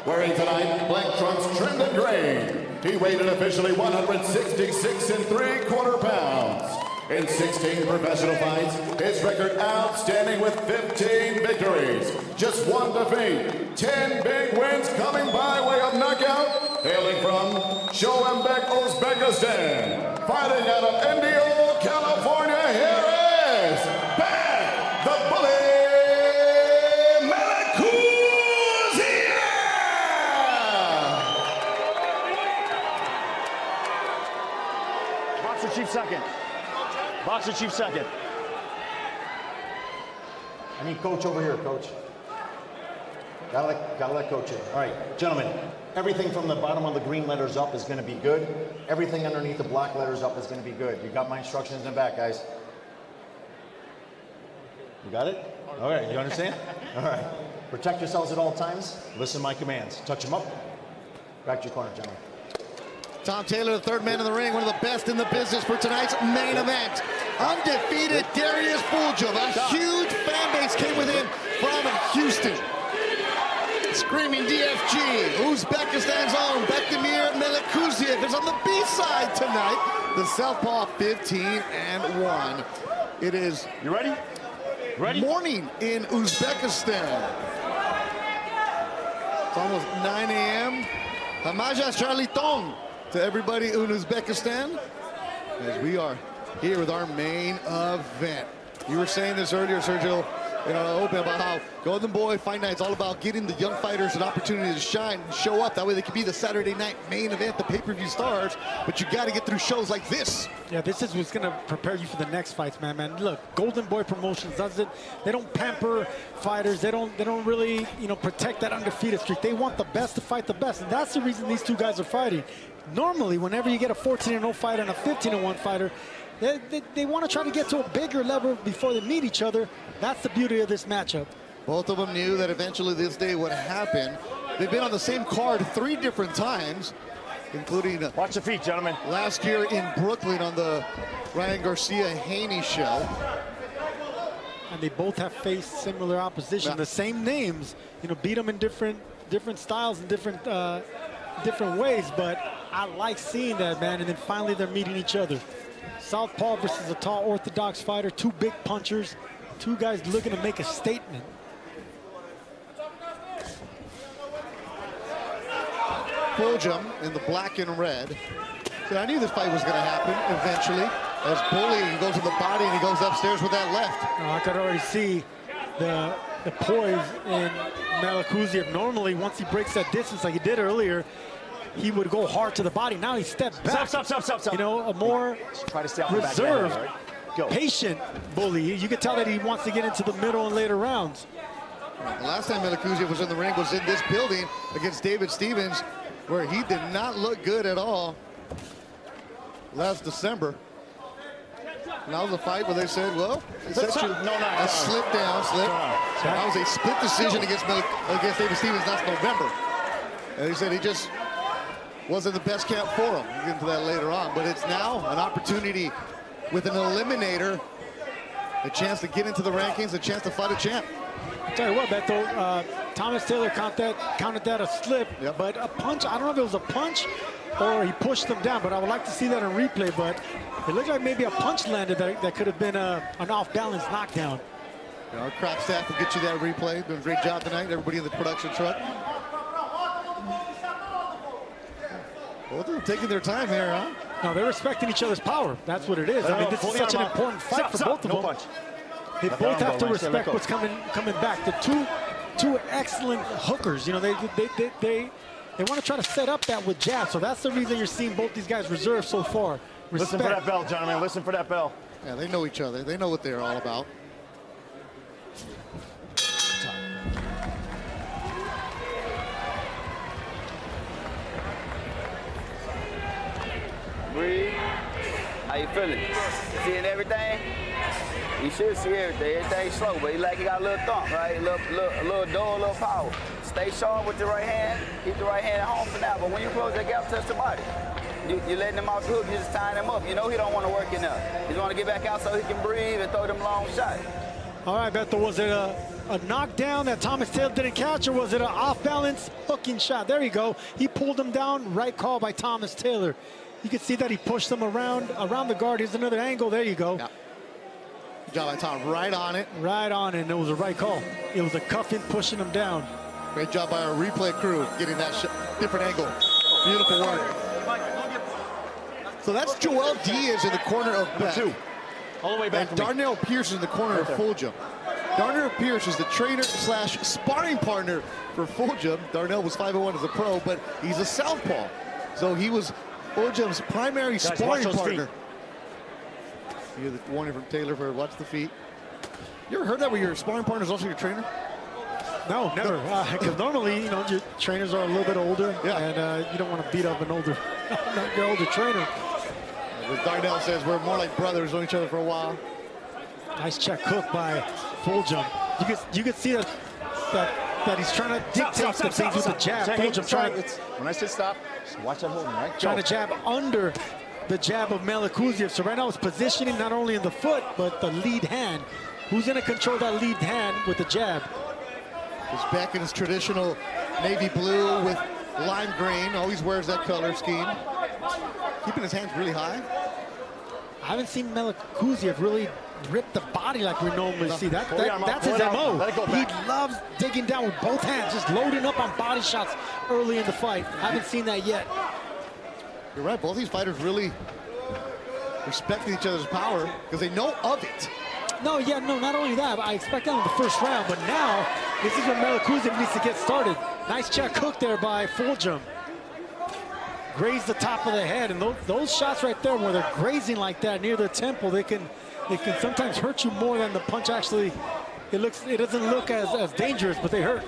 Wearing tonight black trunks trimmed in gray. He weighed an officially 166 3/4 pounds. In 16 professional fights, his record outstanding with 15 victories, just 1 defeat, 10 big wins coming by way of knockout, hailing from Shoembek, Uzbekistan, fighting out of Indio, California, here is back the bully, Melikuziев! Boxer chief second. Boxer chief second. I need coach over here, coach. Gotta let coach in. All right, gentlemen, everything from the bottom of the green letters up is gonna be good. Everything underneath the black letters up is gonna be good. You got my instructions in the back, guys. You got it? All right, you understand? All right. Protect yourselves at all times. Listen to my commands. Touch them up. Back to your corner, gentlemen. Tom Taylor, the third man in the ring, one of the best in the business for tonight's main event. Undefeated Darrius Fulhumni. A huge fan base came with him from Houston. Screaming DFG, Uzbekistan's own Bektemir Melikuziev is on the B-side tonight. The Southpaw 15-1. It is You ready? Ready? morning in Uzbekistan. It's almost 9 a.m. Hamaja Charlie Tong to everybody in Uzbekistan as we are here with our main event. You were saying this earlier, Sergio, open about how Golden Boy Fight Night is all about getting the young fighters an opportunity to shine and show up. That way they can be the Saturday night main event, the pay-per-view stars. But you got to get through shows like this. Yeah, this is what's going to prepare you for the next fights, man. Look, Golden Boy Promotions doesn't. They don't pamper fighters. They don't really, protect that undefeated streak. They want the best to fight the best, and that's the reason these two guys are fighting. Normally, whenever you get a 14-0 fighter and a 15-1 fighter, they want to try to get to a bigger level before they meet each other. That's the beauty of this matchup. Both of them knew that eventually this day would happen. They've been on the same card 3 different times, including Watch your feet, gentlemen. last year in Brooklyn on the Ryan Garcia-Haney show. And they both have faced similar opposition. Yeah. The same names, beat them in different styles and different ways. But I like seeing that, man. And then finally they're meeting each other. Southpaw versus a tall orthodox fighter, 2 big punchers, 2 guys looking to make a statement. Fulhumni in the black and red. So I knew this fight was going to happen eventually. As Bully, he goes to the body and he goes upstairs with that left. I could already see the poise in Melikuziев. Normally, once he breaks that distance like he did earlier, he would go hard to the body. Now he stepped back. Stop. A more Try to stay off the back reserved, of the head, right? Go. patient Bully. You can tell that he wants to get into the middle and later rounds. The last time Melikuziев was in the ring was in this building against David Stevens, where he did not look good at all last December. And that was a fight where they said, well, a slip down. That was a split decision against David Stevens last November. And they said he just wasn't the best camp for him. We'll get into that later on. But it's now an opportunity with an eliminator, a chance to get into the rankings, a chance to fight a champ. Tell you what, Beto, Thomas Taylor counted that a slip, Yep. but a punch, I don't know if it was a punch or he pushed them down, but I would like to see that in replay. But it looked like maybe a punch landed that could have been an off-balance knockdown. Our crack staff will get you that replay. Doing a great job tonight, everybody in the production truck. Both of them taking their time here, huh? No, they're respecting each other's power. That's what it is. I mean, this is such an important fight for both of them. Punch. They both have to respect what's coming back. The two excellent hookers. They want to try to set up that with jabs. So that's the reason you're seeing both these guys reserve so far. Respect. Listen for that bell, gentlemen. Listen for that bell. Yeah, they know each other. They know what they're all about. Breathe. How you feeling? Seeing everything? You should see everything. Everything's slow, but he got a little thump, right? A little door, a little power. Stay sharp with your right hand. Keep the right hand at home for now. But when you close that gap, touch the body. You're letting him off the hook. You're just tying him up. He don't want to work enough. He want to get back out so he can breathe and throw them long shots. All right, Beto, was it a knockdown that Thomas Taylor didn't catch, or was it an off-balance hooking shot? There you go. He pulled him down. Right call by Thomas Taylor. You can see that he pushed him around the guard. Here's another angle. There you go. Yeah. Good job by Tom. Right on it. Right on it, and it was a right call. It was a cuffing, pushing him down. Great job by our replay crew getting that different angle. Beautiful work. So that's Joel Diaz in the corner of Beck. 2. All the way back. And Darnell Pierce in the corner of Fulham. Darnell Pierce is the trainer / sparring partner for Fulham. Darnell was 5-1 as a pro, but he's a southpaw. So he was Fulham's primary sparring partner. You hear the warning from Taylor for watch the feet. You ever heard that where your sparring partner is also your trainer? No, never. Because normally, you know, your trainers are a little bit older, yeah, and you don't want to beat up your older trainer. As Darnell says, we're more like brothers, known each other for a while. Nice check hook by Fulham. You can see that he's trying to dictate the things with the jab. Fulham trying. When I say stop, just watch that movement, right? Trying to jab under the jab of Melikuziyev. So right now it's positioning not only in the foot, but the lead hand. Who's going to control that lead hand with the jab? He's back in his traditional navy blue with lime green. Always wears that color scheme. Keeping his hands really high. I haven't seen Melikuziyev really rip the body like we normally see. That's his MO. He loves digging down with both hands, just loading up on body shots early in the fight. Haven't seen that yet. You're right, both these fighters really respecting each other's power because they know of it. No, not only that, but I expect that in the first round, but now this is where Melikuziyev needs to get started. Nice check hook there by Fulham. Graze the top of the head, and those shots right there where they're grazing like that near the temple, they can sometimes hurt you more than the punch actually. It doesn't look as dangerous, but they hurt.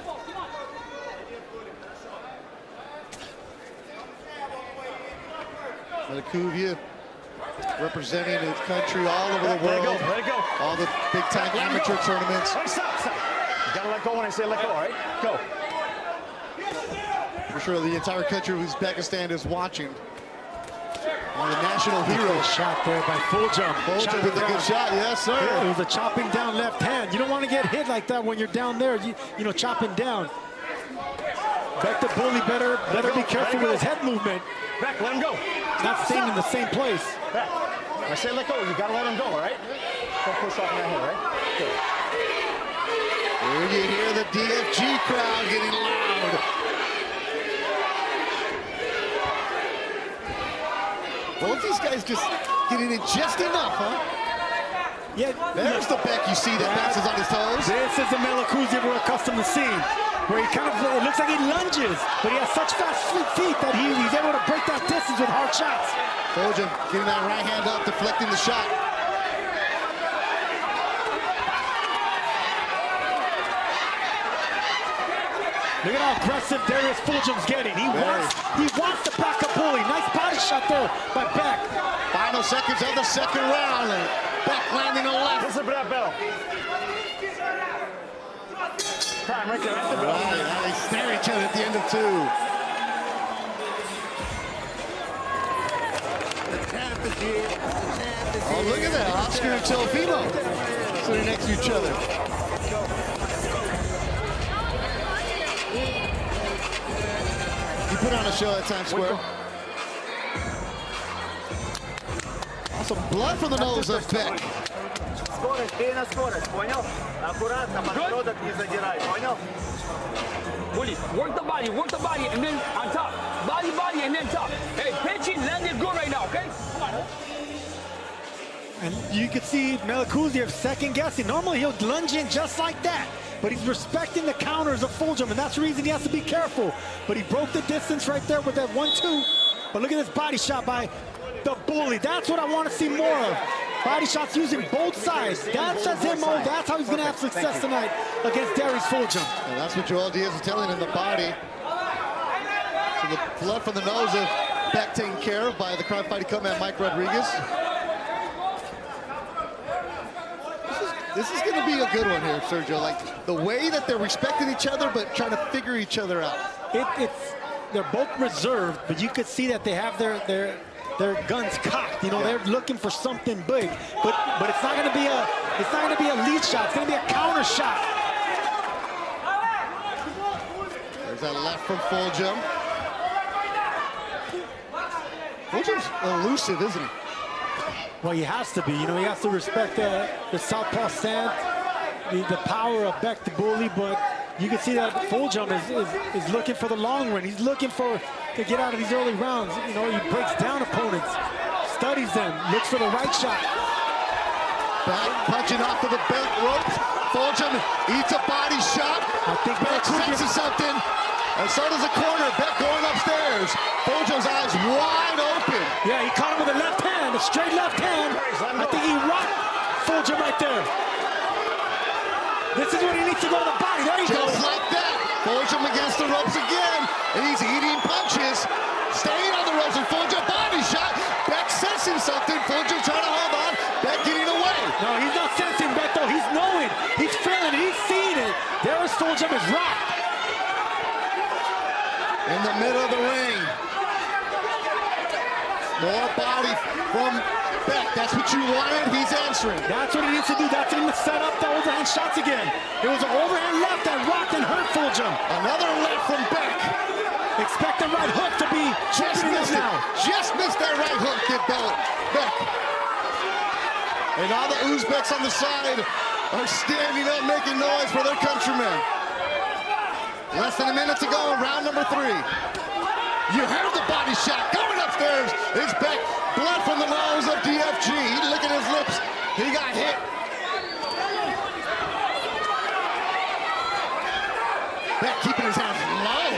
Melikuziyev representing his country all over the world. Let it go. All the big-time amateur tournaments. Hey, stop. You gotta let go when I say let go, all right? Go. For sure, the entire country of Uzbekistan is watching. One of the national heroes. Shot there by Fulham. Fulham with a good shot, yes, sir. Yeah, it was a chopping down left hand. You don't want to get hit like that when you're down there, you know, chopping down. Beck the bully better be careful with his head movement. Beck, let him go. Not staying in the same place. Beck, when I say let go, you gotta let him go, all right? Don't push off in that head, right? Good. Here you hear the DFG crowd getting loud. Both these guys just getting in just enough, huh? Yeah, there's the Beck you see that bounces on his toes. This is the Melikuziyev we're accustomed to seeing, where he kind of, it looks like he lunges, but he has such fast feet that he's able to break that distance with hard shots. Fulham getting that right hand up, deflecting the shot. Look at how aggressive Darrius Fulham's getting. He wants the backup bully. Nice body shot there by Beck. Final seconds of the second round. Beck landing a left. Listen for that bell. Time right there at the bell. Right, now they stare at each other at the end of 2. Oh, look at that. Oscar and Telefimo sitting next to each other. You put on a show at Times Square. Some blood from the nose of Beck. Скорость, бей на скорость, понял? Аккуратно, подбородок не задирай, понял? Bully, work the body, and then on top. Body, and then top. Hey, pitching, landed good right now, okay? Come on. And you can see Melikuziyev second guessing. Normally he'll lunge in just like that, but he's respecting the counters of Fulham, and that's the reason he has to be careful. But he broke the distance right there with that 1-2. But look at this body shot by the bully. That's what I want to see more of. Body shots using both sides. That's his MO. That's how he's going to have success tonight against Darrius Fulhum. And that's what Joel Diaz is telling him, the body. So the blood from the nose of Beck taken care of by the crime fighting comeback Mike Rodriguez. This is going to be a good one here, Sergio. Like the way that they're respecting each other, but trying to figure each other out. They're both reserved, but you could see that they have their guns cocked. You know, they're looking for something big, but it's not going to be a lead shot. It's going to be a counter shot. There's that left from Fulhumni. Fulhum's elusive, isn't he? Well, he has to be. You know, he has to respect the southpaw stand, the power of Beck the bully, but you can see that Fulhumni is looking for the long run. He's looking to get out of these early rounds. You know, he breaks down opponents, studies them, looks for the right shot. Back punching off of the belt ropes. Fulhumni eats a body shot. I think Beck senses something. And so does the corner. Beck going upstairs. Fulhumni's eyes wide open. Yeah, he caught him with a left hand, a straight left hand. I think he rocked Fulhumni right there. This is when he needs to go to the body. There he goes. Just like that. Fulhumni against the ropes again. And he's eating punches. Staying on the ropes and Fulhumni body shot. Beck sensing something. Fulhumni trying to hold on. Beck getting away. No, he's not sensing Beck though. He's knowing. He's feeling it. He's seeing it. There is Fulhumni's rock. In the middle of the ring. More body from Beck. That's what you wanted. He's answering. That's what he needs to do. That's him to set up the overhand shots again. It was an overhand left that rocked and hurt Fulhumni. Another left from Beck. Expect the right hook to be Just missed it. Just missed that right hook, kid Beck. And all the Uzbeks on the side are standing up, making noise for their countrymen. Less than a minute to go in round number 3. You heard the body shot going upstairs. It's Beck. Blood from the nose of DFG. He licking his lips. He got hit. Beck keeping his hands low.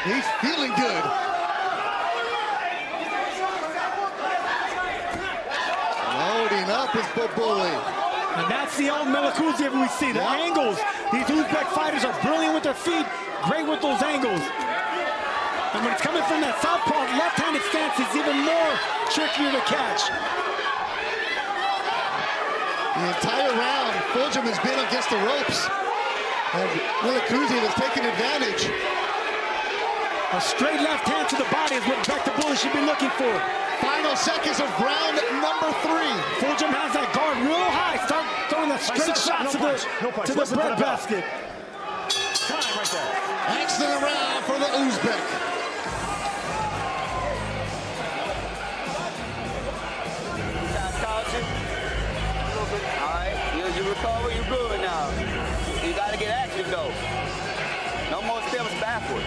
He's feeling good. Loading up his bully. And that's the old Melikuziyev we see. The angles. These Uzbek fighters are brilliant with their feet. Great with those angles. And when it's coming from that southpaw left-handed stance, it's even more trickier to catch. The entire round, Fulhumni has been against the ropes. And Melikuziev has taken advantage. A straight left hand to the body is what Beck the bully should be looking for. Final seconds of round number 3. Fulhumni has that guard real high. Start throwing that straight shot to the bread basket. Time right there. Excellent round for the Uzbek. Alright, you recover, you good now. You gotta get active though. No more steps backwards.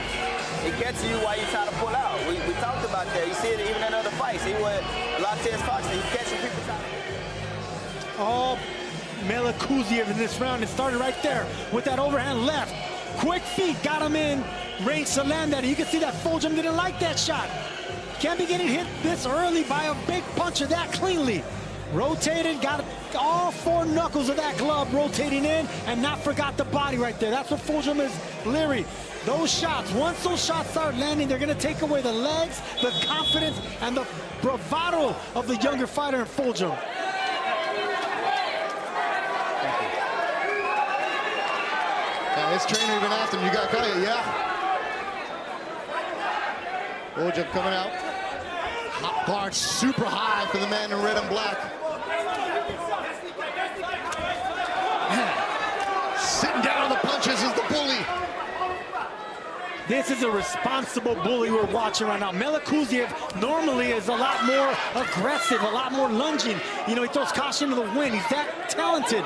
He catches you while you're trying to pull out. We talked about that. You see it even in other fights. He went Lattes Fox, he catching people trying to... Oh, Melikuziev in this round. It started right there with that overhand left. Quick feet got him in range to land that. You can see that Fulhumni didn't like that shot. Can't be getting hit this early by a big puncher that cleanly. Rotated, got all 4 knuckles of that glove rotating in, and not forgot the body right there. That's what Fulhumni is leery. Those shots, once those shots start landing, they're going to take away the legs, the confidence, and the bravado of the younger fighter in Fulhumni. His trainer even asked him, you got Kaya? Yeah. Fulhumni coming out. Hot guard super high for the man in red and black. Sitting down on the punches is the bully. This is a responsible bully we're watching right now. Melikuziev normally is a lot more aggressive, a lot more lunging. You know, he throws caution to the wind. He's that talented.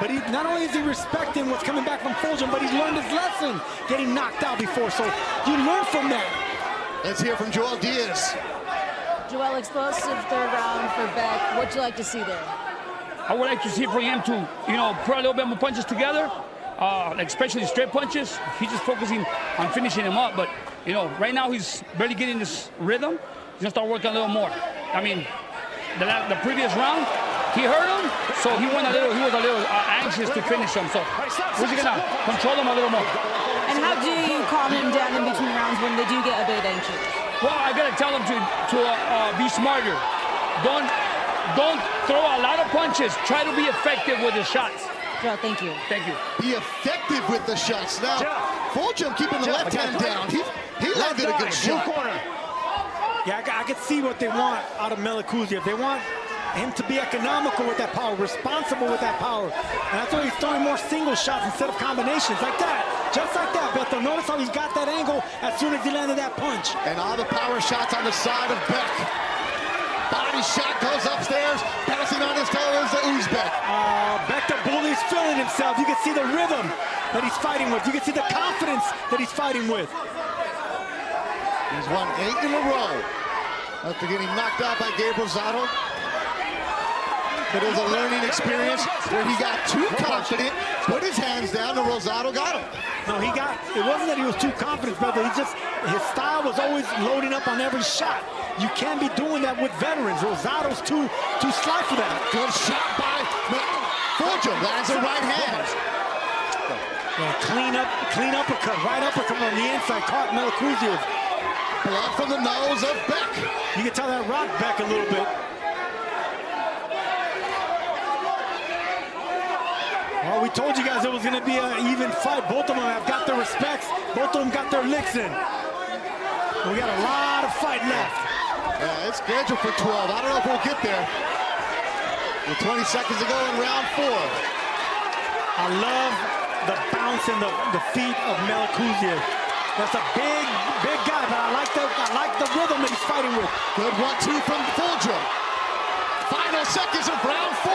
But he, not only is he respecting what's coming back from Fulhumni, but he's learned his lesson getting knocked out before. So you learn from that. Let's hear from Joel Diaz. Joel, explosive third round for Beck. What'd you like to see there? I would like to see for him to, you know, put a little bit more punches together, like especially straight punches. He's just focusing on finishing him up. But, you know, right now he's barely getting this rhythm. He's going to start working a little more. I mean, the previous round, he hurt him, so he was a little anxious to finish him. So we're going to control him a little more. And how do you calm him down in between rounds when they do get a bit anxious? Well, I got to tell him to be smarter. Don't throw a lot of punches. Try to be effective with his shots. Joe, thank you. Thank you. Be effective with the shots. Now, Fulhumni keeping the left hand down. He landed a good shot. Yeah, I can see what they want out of Melikuziev. They want him to be economical with that power, responsible with that power. And that's why he's throwing more single shots instead of combinations like that. Just like that, Beto. Notice how he got that angle as soon as he landed that punch. And all the power shots on the side of Beck. Body shot goes upstairs, bouncing on his toe is the Uzbek. Beck the bully's feeling himself. You can see the rhythm that he's fighting with. You can see the confidence that he's fighting with. He's won 8 in a row after getting knocked out by Gabe Rosado. But it was a learning experience where he got too confident, put his hands down, and Rosado got him. No, it wasn't that he was too confident, brother. His style was always loading up on every shot. You can't be doing that with veterans. Rosado's too sly for that. Good shot by Fulhumni, lands a right hand. Yeah, clean uppercut, right uppercut on the inside, caught Melikuziев. Blood from the nose of Beck. You can tell that rocked Beck a little bit. Well, we told you guys it was going to be an even fight. Both of them have got their respects. Both of them got their licks in. We got a lot of fight left. Yeah, it's scheduled for 12. I don't know if we'll get there. With 20 seconds to go in round 4. I love the bounce and the feet of Melikuziev. That's a big guy, but I like the rhythm that he's fighting with. Good 1-2 from Fulhumni. Final seconds of round 4.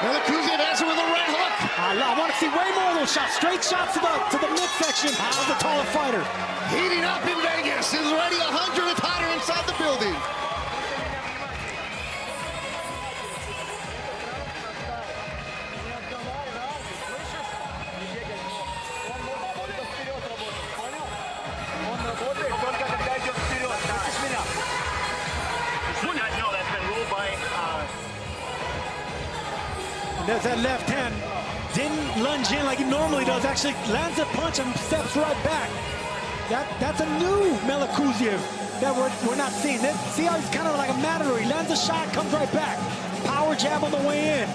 Melikuziev answers with a right hook. I want to see way more of those shots. Straight shots to the midsection of the taller fighter. Heating up in Vegas. Is already 100th hider inside the building. There's that left hand. Didn't lunge in like he normally does. Actually lands a punch and steps right back. That's a new Melikuziev that we're not seeing. See how he's kind of like a matador. He lands a shot, comes right back. Power jab on the way in.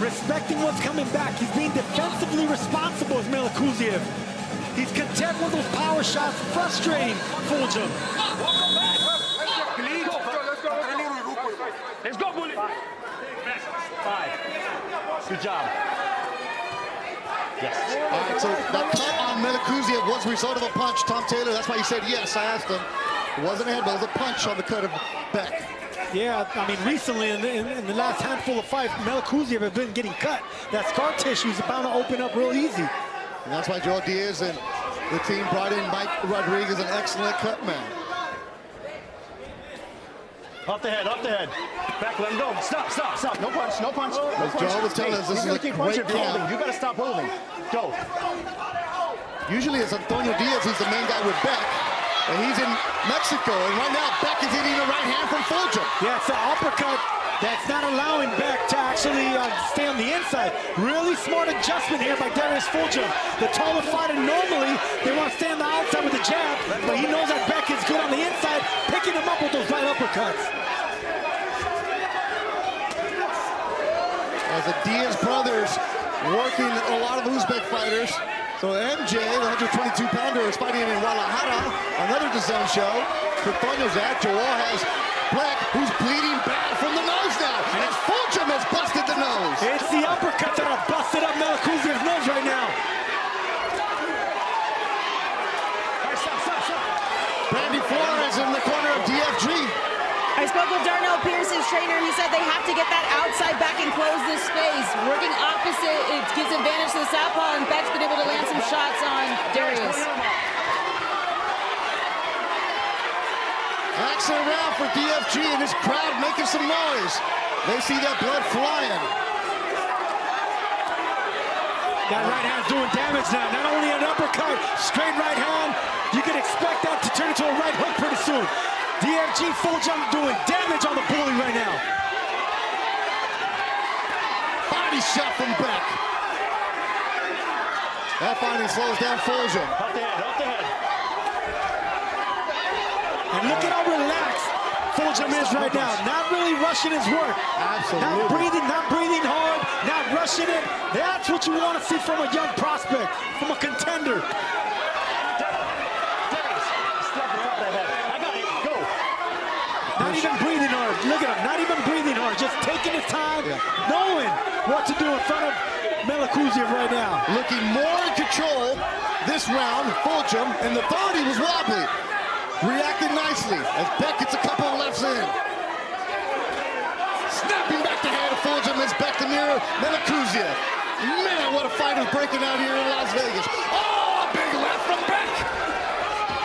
Respecting what's coming back. He's being defensively responsible as Melikuziev. He's content with those power shots, frustrating Fulhumni. Let's go, bully. 5. Good job. Yes. All right, so that cut on Melikuziev was a result of a punch. Tom Taylor, that's why he said yes. I asked him. It wasn't a head, but it was a punch on the cut of Beck. Yeah, I mean, recently in the last handful of fights, Melikuziev has been getting cut. That scar tissue is bound to open up real easy. And that's why Joe Diaz and the team brought in Mike Rodriguez, an excellent cut man. Off the head, off the head. Back, let him go. Stop, stop, stop. No punch, no punch. No punch. Joe was telling us this is a great count. You gotta stop holding. Go. Usually it's Antonio Diaz who's the main guy with Beck. And he's in Mexico. And right now, Beck is hitting a right hand from Fulhumni. Yeah, it's an uppercut that's not allowing Beck to actually stay on the inside. Really smart adjustment here by Darrius Fulhumni. The taller fighter, normally, they want to stay on the outside with the jab, but he knows that Beck is good on the inside, picking him up with those right uppercuts. As the Diaz brothers working a lot of Uzbek fighters. So MJ, the 122-pounder, is fighting in Guadalajara, another DAZN show. For Toño's Joel has Beck, who's bleeding bad from the nose now. And Fulhumni has busted the nose. It's the uppercuts that are busted up Melikuziev's nose right now. Brandy Flores in the corner of DFG. I spoke with Darnell Pearson's trainer. He said they have to get that outside back and close this space. Working opposite, it gives advantage to the southpaw, and Beck's been able to land some shots on Darrius. Excellent round for DFG and his crowd making some noise. They see that blood flying. That right hand's doing damage now. Not only an uppercut, straight right hand. You can expect that to turn into a right hook pretty soon. DFG Fulhumni doing damage on the bully right now. Body shot from Beck. That finally slows down Fulhumni. Off the head, off the head. And look at how relaxed Fulhumni is right now. Not really rushing his work. Absolutely. Not breathing hard, not rushing it. That's what you want to see from a young prospect, from a contender. Not even breathing hard. Look at him, not even breathing hard. Just taking his time, knowing what to do in front of Melikuziev right now. Looking more in control this round, Fulghum, and the third he was wobbly. Reacted nicely as Beck gets a couple of lefts in. Snapping back the hand of Fulghum is Bektemir Melикузиев. Man, what a fight is breaking out here in Las Vegas. Oh, a big left from Beck.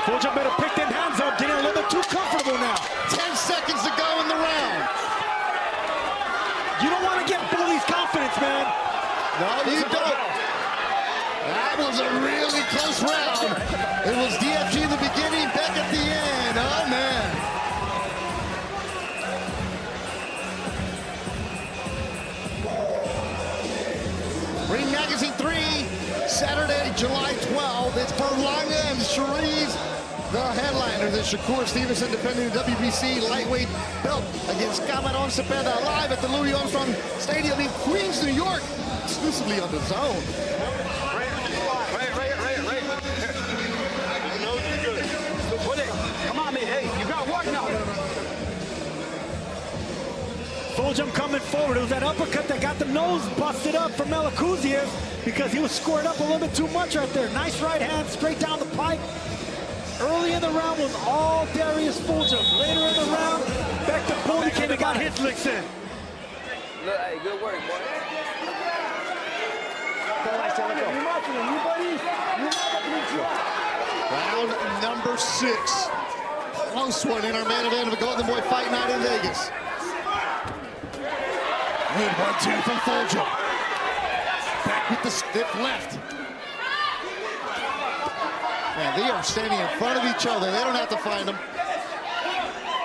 Fulghum better pick them hands up, getting a little bit too comfortable now. 10 seconds to go in the round. You don't want to get Bully's confidence, man. No, you don't. That was a really close round. It was DFG in the beginning, Beck at the end. Oh, man. Ring Magazine 3, Saturday, July 12th. It's Berlanga and Cherise, the headliner. This Shakur Stevenson defending the WBC lightweight belt against Cameron Cepeda live at the Louis Armstrong Stadium in Queens, New York, exclusively on the Zone. Come on, man. Hey, you got work now. Fulghum coming forward. It was that uppercut that got the nose busted up for Melikuziev because he was scored up a little bit too much right there. Nice right hand straight down the pipe. Early in the round was all Darrius Fulghum. Later in the round, back to Bully came and got his licks in. Look, hey, good work, boy. Round number 6. Close one in our main event of the Golden Boy Fight Night in Vegas. Good 1-2 from Fulghum. Back with the stiff left. Man, they are standing in front of each other. They don't have to find them.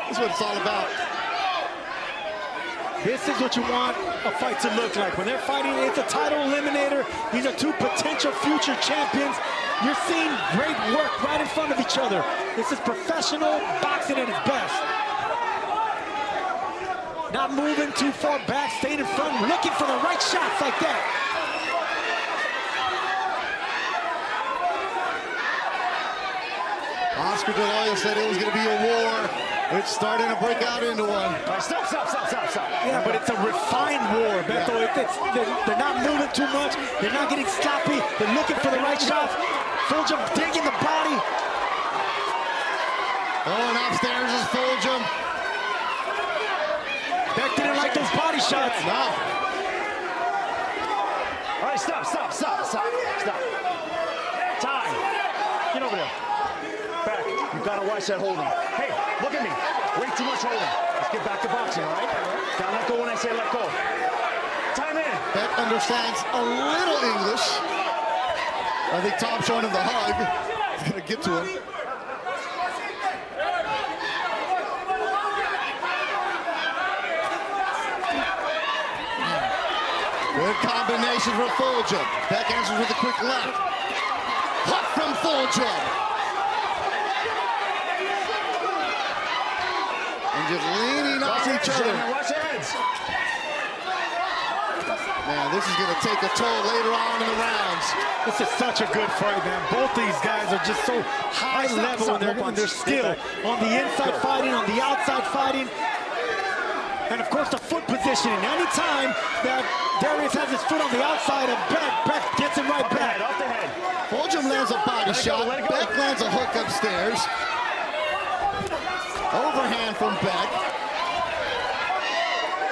This is what it's all about. This is what you want a fight to look like. When they're fighting, it's a title eliminator. These are two potential future champions. You're seeing great work right in front of each other. This is professional boxing at its best. Not moving too far back, staying in front, looking for the right shots like that. Oscar De La Hoya said it was going to be a war. It's starting to break out into one. Stop. Yeah, but it's a refined war, Beto. They're not moving too much. They're not getting sloppy. They're looking for the right shots. Fulghum digging the body. Going upstairs is Fulghum. Beck didn't like those body shots. No. All right, stop. Time. Get over there. Back. You gotta watch that holding. Hey, look at me. Way too much holding. Let's get back to boxing, all right? Gotta let go when I say let go. Time in. Beck understands a little English. I think Tom's showing him the hug. He's gonna get to him. Good combination for Fulghum. Beck answers with a quick left. Hook from Fulghum. And just leaning on each other. Watch your heads. Man, this is going to take a toll later on in the rounds. This is such a good fight, man. Both these guys are just so high level in their skill. On the inside fighting, on the outside fighting. And of course the foot positioning. Anytime that Darrius has his foot on the outside of Beck gets him right back. Off the head. Fulghum lands a body shot. Beck lands a hook upstairs. Overhand from Beck.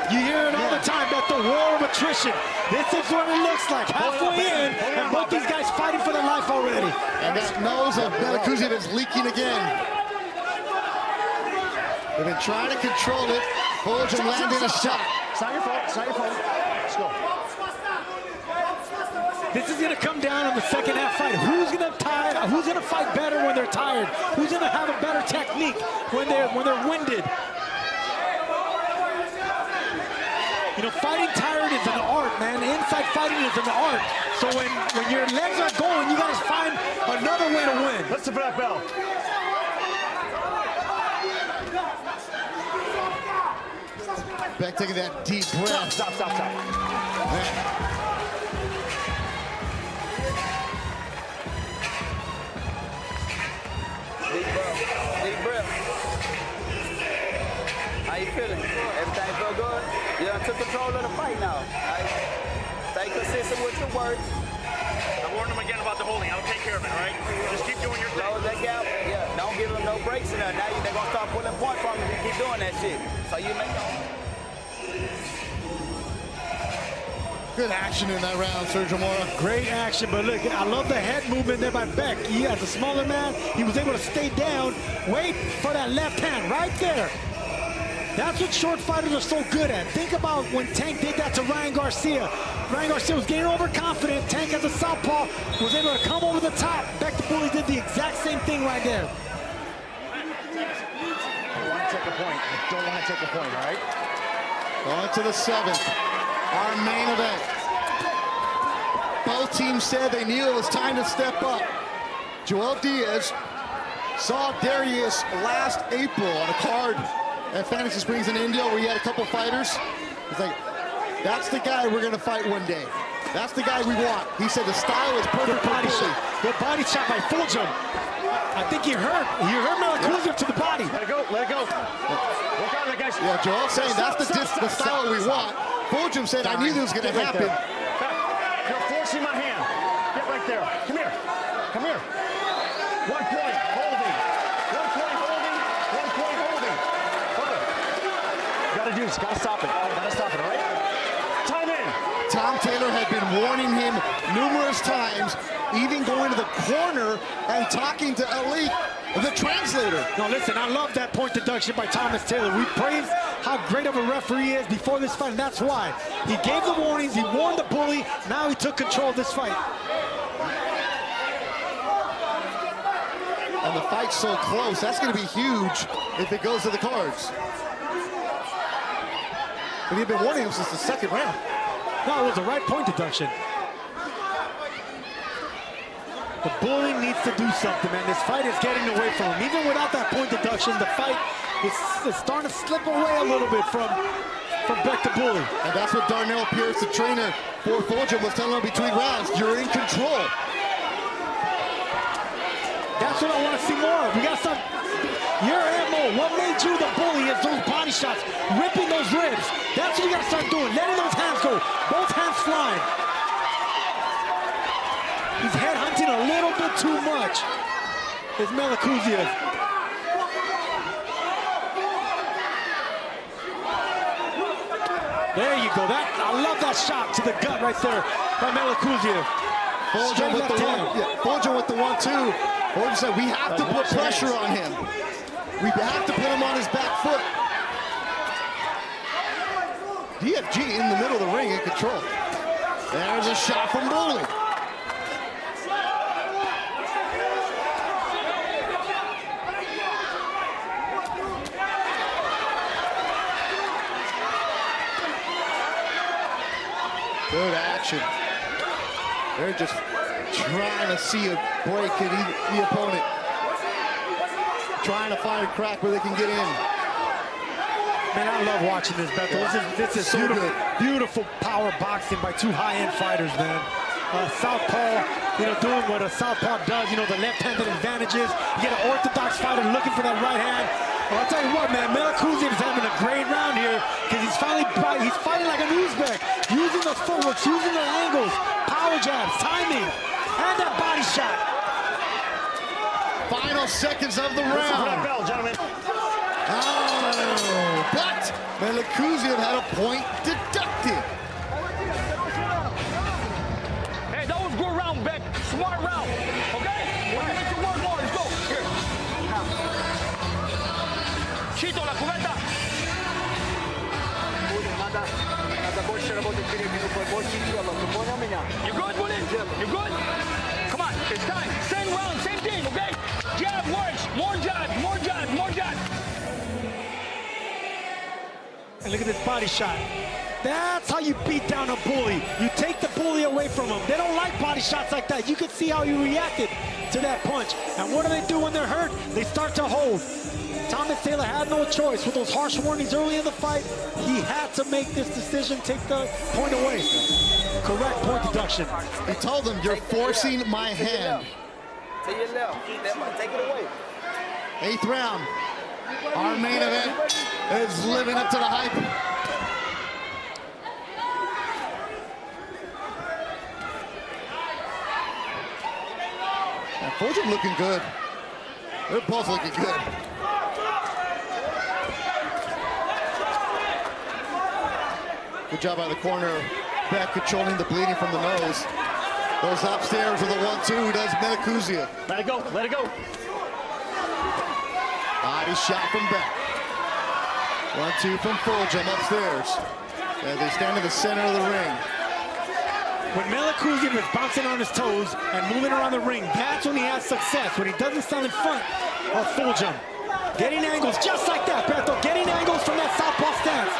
You hear it all the time about the war of attrition. This is what it looks like. Halfway in, and both these guys fighting for their life already. And that nose of Melikuziv is leaking again. They've been trying to control it. Fulghum landing a shot. It's not your fault. Let's go. This is going to come down in the second half fight. Who's going to fight better when they're tired? Who's going to have a better technique when they're winded? You know, fighting tired is an art, man. Inside fighting is an art. So when your legs are going, you got to find another way to win. Listen for that bell. Beck taking that deep breath. Stop. Deep breath. How you feeling? Everything feel good? You done took control of the fight now. Right? Stay consistent with your words. I warned him again about the holding. I'll take care of it, all right? Just keep doing your thing. Close that gap. Yeah, don't give them no breaks in there. Now they're going to start pulling points from you if you keep doing that shit. So you make Good action in that round, Sergio Mora. Great action, but look, I love the head movement there by Beck. He, as a smaller man, he was able to stay down, wait for that left hand right there. That's what short fighters are so good at. Think about when Tank did that to Ryan Garcia. Ryan Garcia was getting overconfident. Tank, as a southpaw, was able to come over the top. Beck the Bully did the exact same thing right there. I want to take a point. I don't want to take a point, all right? On to the 7th, our main event. Both teams said they knew it was time to step up. Joel Diaz saw Darrius last April on a card at Fantasy Springs in India where he had a couple fighters. He's like, that's the guy we're gonna fight one day. That's the guy we want. He said the style is perfect for Bully. Good body shot by Fulhumni. I think he hurt Melikuziv to the body. Let it go, let it go. Work on it, guys. Yeah, Joel saying that's the style we want. Fulhumni said, I knew this was gonna happen. You're forcing my hand. Get right there. Come here. Come here. 1 point, holding. 1 point, holding. 1 point, holding. Hold it. Gotta do this. Gotta stop it. Gotta stop it, all right? Time in. Tom Taylor had been warning him numerous times, even going to the corner and talking to Ali, the translator. No, listen, I love that point deduction by Thomas Taylor. We praised how great of a referee he is before this fight, and that's why. He gave the warnings, he warned the Bully, now he took control of this fight. And the fight's so close, that's gonna be huge if it goes to the cards. But he'd been warning him since the 2nd round. No, it was the right point deduction. The Bully needs to do something, man. This fight is getting away from him. Even without that point deduction, the fight is starting to slip away a little bit from Beck the Bully. And that's what Darnell Pierce, the trainer for Fulhumni, was telling him between rounds. You're in control. That's what I want to see more of. We got some. Your ammo. What made you the Bully is those body shots, ripping those ribs. That's what we got to start doing. Letting those hands go. Both hands flying. He's headhunting a little bit too much. It's Melikuziев. There you go. I love that shot to the gut right there by Melikuziев. Fulhumni with the 1-2. Fulhumni said, we have to put pressure on him. We have to put him on his back foot. DFG in the middle of the ring in control. There's a shot from Bully. Good action. They're just trying to see a break in the opponent. Trying to find a crack where they can get in. Man, I love watching this, Beto. This is so beautiful, good. beautiful power boxing by two high-end fighters, man. Southpaw, doing what a southpaw does, the left-handed advantages. You get an orthodox fighter looking for that right hand. Well, I'll tell you what, man, Melikuziев is having a great round here because he's fighting like an Uzbek, using those footworks, using the angles, power jabs, timing, and that body shot. Final seconds of the round. Listen for that bell, gentlemen. Oh, but Melikuziев had a point deducted. Hey, that was a good round, Beck. Smart round. Okay? We're going to work more. Let's go. Here. Chito, la cubeta. You good, Willie? You good? Come on. It's time. Same round, same thing, okay? Jab works. More jab, more jab, more jab. And look at this body shot. That's how you beat down a Bully. You take the Bully away from him. They don't like body shots like that. You can see how he reacted to that punch. And what do they do when they're hurt? They start to hold. Thomas Taylor had no choice. With those harsh warnings early in the fight, he had to make this decision, take the point away. Correct point deduction. He told them, you're forcing my hand. To your left. Take it away. 8th round. Our main event. is living up to the hype. And Fulham looking good. They're both looking good. Good job by the corner. Back controlling the bleeding from the nose. Goes upstairs with a 1-2. Does Melikuziев. Let it go. Let it go. Body shot from back. 1-2 from Fulham upstairs. As they stand in the center of the ring. When Melikuziев is bouncing on his toes and moving around the ring, that's when he has success. When he doesn't stand in front of Fulhum. Getting angles just like that, Beto. Getting angles from that southpaw stance.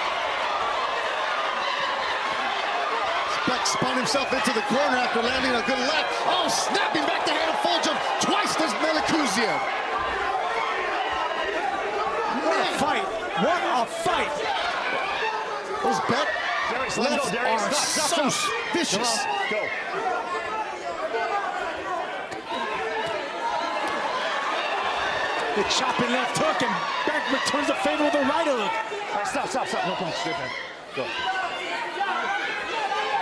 Beck spun himself into the corner after landing a good left. Oh, snapping back the hand of Fulham. Twice does Melikuziев. What a fight. What a fight. Those Beck Darrius, let him go, lefts Darrius. are Stop. so vicious. Go. The chopping left hook, and Beck returns the favor with a right hook. All right, stop. No punch. Straight back. Go.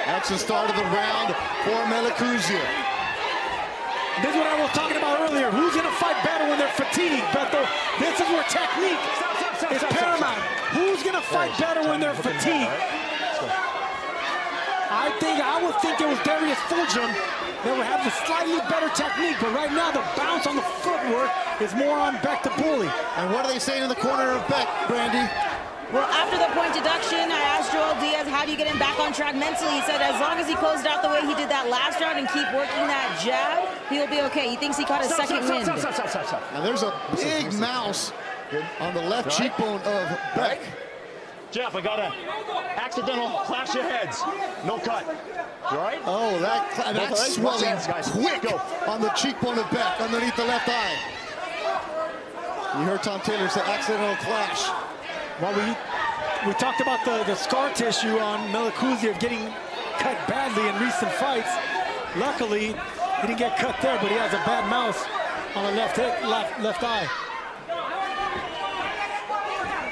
That's the start of the round for Melikuziев. This is what I was talking about earlier. Who's going to fight better when they're fatigued, Beto? This is where technique is paramount. Who's going to fight better when they're fatigued? I would think it was Darrius Fulhum that would have the slightly better technique, but right now the bounce on the footwork is more on Beck to bully. And what are they saying in the corner of Beck, Brandy? Well, after the point deduction, I asked Joel Diaz, how do you get him back on track mentally? He said as long as he closed out the way he did that last round and keep working that jab, he'll be okay. He thinks he caught his second wind. Stop. Now there's a big mouse on the left cheekbone of Beck. Jeff, I got an accidental clash of heads. No cut. You all right? Oh, that's swelling guys. quick Go. on the cheekbone of Beck underneath the left eye. You heard Tom Taylor say accidental clash. Well, we talked about the scar tissue on Melikuziев getting cut badly in recent fights. Luckily, he didn't get cut there, but he has a bad mouse on the left eye.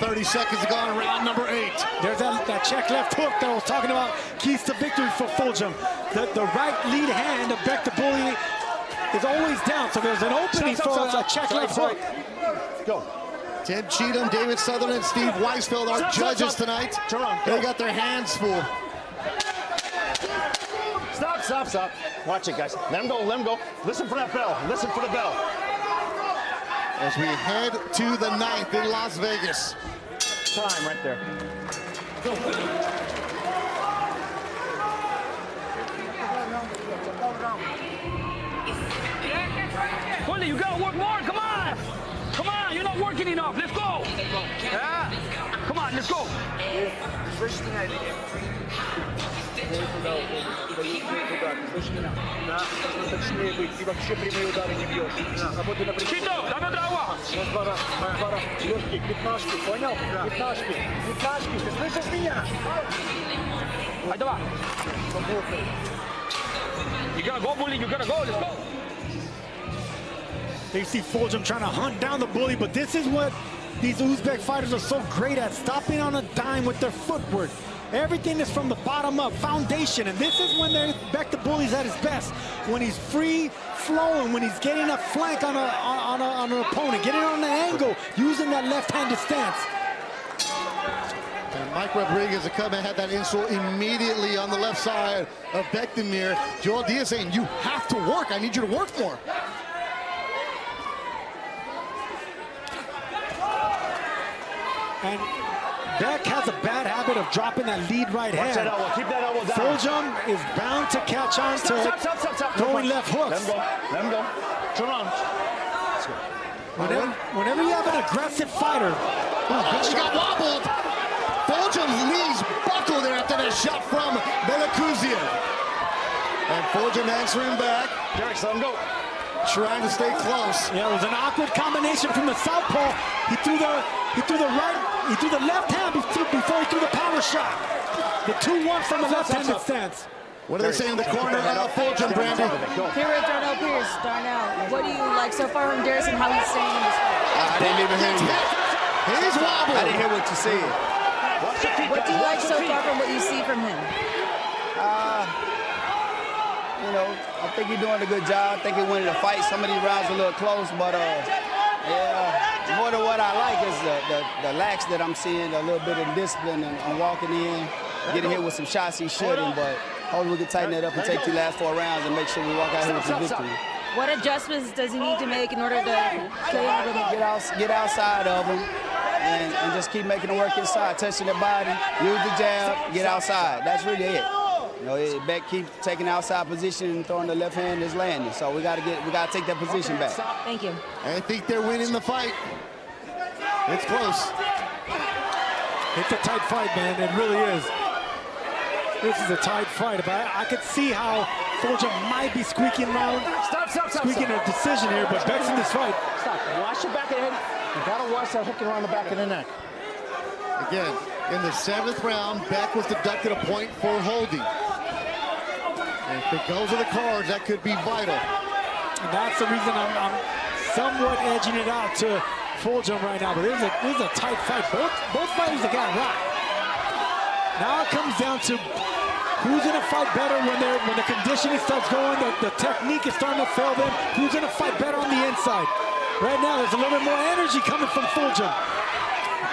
30 seconds to go in round number 8. There's that check left hook that I was talking about. Keys to victory for Fulhum. The right lead hand of Beck the bully is always down, so there's an opening for a check left hook. Go. Tim Cheatham, David Sutherland, Steve Weisfeld, our judges tonight. They got their hands full. Stop. Watch it, guys. Let him go. Listen for that bell. Listen for the bell. As we head to the 9th in Las Vegas. Time right there. Fully, you gotta work more. Come on, you're not working enough. Let's go. Yeah. Come on, let's go. Чито, dame otra agua. Легкие, пятнашки, понял? Пятнашки, ты слышишь меня? Ahí te va. You gotta go, bully. You gotta go. Let's go. They see Fulhum trying to hunt down the bully, but this is what these Uzbek fighters are so great at, stopping on a dime with their footwork. Everything is from the bottom up, foundation, and this is when Beck the bully's at his best. When he's free flowing, when he's getting a flank on an opponent, getting on an angle, using that left-handed stance. And Mike Rodriguez, the Cubman, had that insult immediately on the left side of Bektemir. Joel Diaz saying, you have to work. I need you to work more. And Beck has a bad habit of dropping that lead right hand. Watch that elbow. Keep that elbow down. Fulhum is bound to catch on to Stop. throwing left hooks. Let him go. Turn on. Whenever you have an aggressive fighter, She got wobbled. Fulham's knees buckle there after that shot from Melikuziев. And Fulham answering back. Darrius, let him go. Trying to stay close. yeah, it was an awkward combination from the southpaw. He threw the left hand before he threw the power shot. The 2-1 from the left-handed stance. What do they say in the corner of Fulham, Brandy? Here with Darnell Pierce. Darnell, what do you like so far from Darrius and how he's staying in this fight? I didn't even hear you. He's wobbled. I didn't hear what you said. What do you like so far from what you see from him? You know, I think he's doing a good job. I think he wanted to fight. Some of these rounds a little close, but yeah, more than what I like is the lax that I'm seeing, a little bit of discipline and walking in, getting hit with some shots he shouldn't, but hopefully we can tighten that up and take 2 last 4 rounds and make sure we walk out here with the victory. What adjustments does he need to make in order to play out with him? Get outside of him and just keep making him work inside, touching the body, use the jab, get outside. That's really it. You know, Beck keep taking outside position and throwing the left hand is landing. So we gotta take that position back. Thank you. I think they're winning the fight. It's close. It's a tight fight, man. It really is. This is a tight fight. But I could see how Fulhumni might be squeaking a decision here, but Beck's in this fight. Stop. Watch your back of the head. You gotta watch that hooking around the back of the neck. Again, in the 7th round, Beck was deducted a point for holding. And if it goes to the cards, that could be vital. And that's the reason I'm somewhat edging it out to Fulhumni right now. But this is a tight fight. Both fighters have got rocked. Now it comes down to who's going to fight better when the conditioning starts going, the technique is starting to fail them. Who's going to fight better on the inside? Right now, there's a little bit more energy coming from Fulhumni.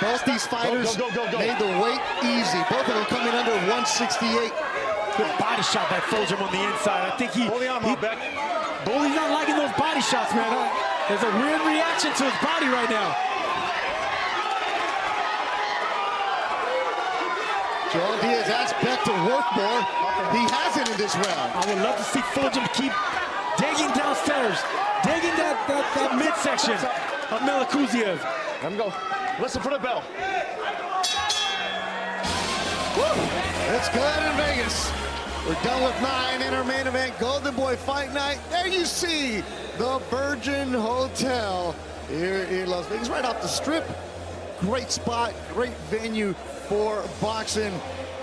Both these fighters made the weight easy. Both of them coming under 168. Good body shot by Fulhumni on the inside. I think Bully's not liking those body shots, man. There's a weird reaction to his body right now. Joel Diaz asked Beck to work more. He hasn't in this round. I would love to see Fulhumni keep digging downstairs, digging that midsection of Melikuziev. Let him go. Listen for the bell. Woo! It's good in Vegas. We're done with 9 in our main event, Golden Boy Fight Night. There you see the Virgin Hotel here in Las Vegas, right off the Strip. Great spot, great venue for boxing.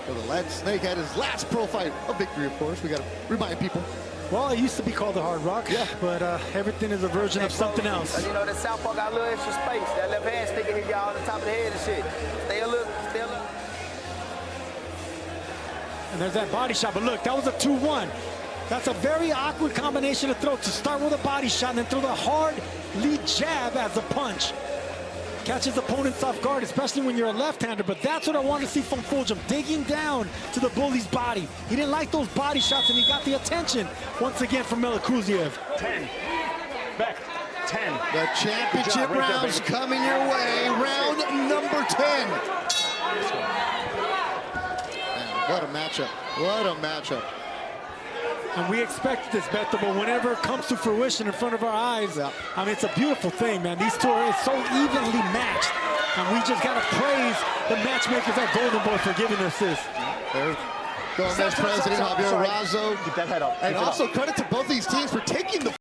So the Latin Snake had his last pro fight, a victory, of course. We got to remind people. Well, it used to be called the Hard Rock, but everything is a version of something else. You know, that southpaw got a little extra space. That left hand sticking hit y'all on the top of the head and shit. Stay a little. And there's that body shot, but look, that was a 2-1. That's a very awkward combination to throw, to start with a body shot and then throw the hard lead jab as a punch. Catches opponents off guard, especially when you're a left-hander, but that's what I want to see from Fulhumni, digging down to the bully's body. He didn't like those body shots, and he got the attention once again from Melikuziev. 10. Beck, 10. The championship rounds coming your way. Round number 10. Man, what a matchup. What a matchup. And we expect this, Beto, but whenever it comes to fruition in front of our eyes, I mean, it's a beautiful thing, man. These two are so evenly matched. And we just got to praise the matchmakers at Golden Boy for giving us this. There Gomez president Javier Razo. Keep that head up. And also credit to both these teams for taking the